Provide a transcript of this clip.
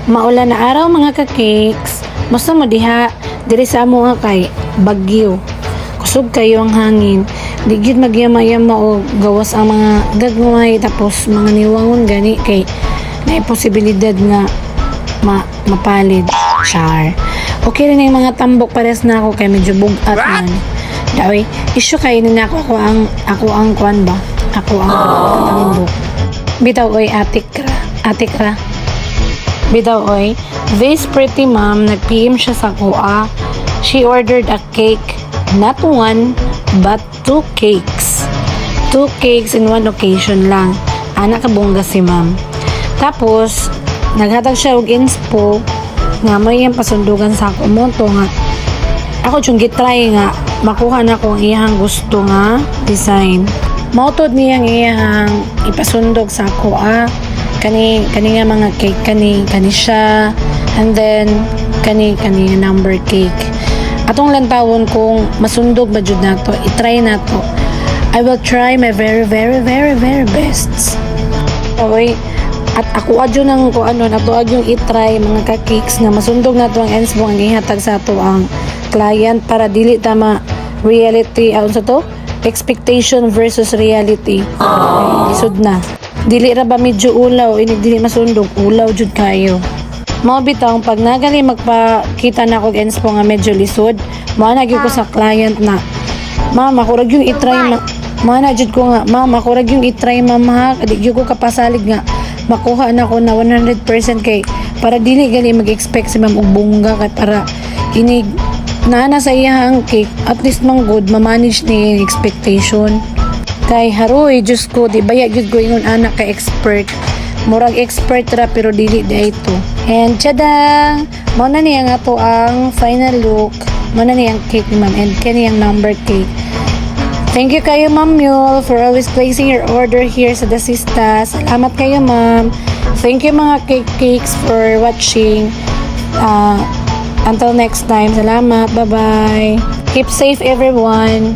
Maulan na araw mga ka-cakes. Musta mo diha? Diri sa amo nga kay bagyo. Kusog kayo ang hangin. Di gyud magyama-yama o gawas ang mga gagmay tapos mga niwangon gani kay na posibilidad nga mapalid. Char. Okay rin yung mga tambok pares na ako kay medyo bugat man. Dawi, issue kayo na ako ang kwan ba? Ako ang tambok. Bitaw oy atik ra. Bitaw oy, this pretty mom nag-PM siya sa kuha. She ordered a cake, not one, but 2 cakes. 2 cakes in one occasion lang. Anak kabongga si ma'am. Tapos, naghatag siya og inspo nga may yung pasundugan sa ako mo to nga. Ako yung gitry nga makuha na ko ang iyang gusto nga design. Mautod niyang iyang ipasundog sa ako kani nga mga cake kani siya, and then kani number cake. Atong lantawon kung masundog ba jud nato, i-try nato. I will try my very best. Okay, at ako adyo nang ko nato adyo i-try mga ka-cakes nga masundog nato ang ends mo ang ihatag sa ato ang client para dili tama reality sa to expectation versus reality. Okay, isod na. Dili ra ba medyo ulaw, inig dili masundog, ulaw jud kayo. Mao bitaw pag nagali magpakita na ko ends po nga medyo lisod, mao na gyud ko sa client na, ma'am, ako ra gyud i-try mao na jud ko nga, ma'am, ako ra gyud i-try ma'am ha, kadi gyud ko kapasalig nga makuha na ko na 100% kay para dili gali mag-expect si ma'am og bungga kay para inig na sa iyang cake at least mang good ma-manage ni expectation. Kay haroy, Diyos ko, di baya gyud ko ingon anak ka expert. Murag expert ra pero dili day ito. And tadang! Mao na niya nga to ang final look. Mao na niyang cake ni ma'am and kaniyang number cake. Thank you kayo Ma'am Mule for always placing your order here sa Dasista. Salamat kayo ma'am. Thank you mga cakes for watching. Until next time, salamat. Bye-bye. Keep safe everyone.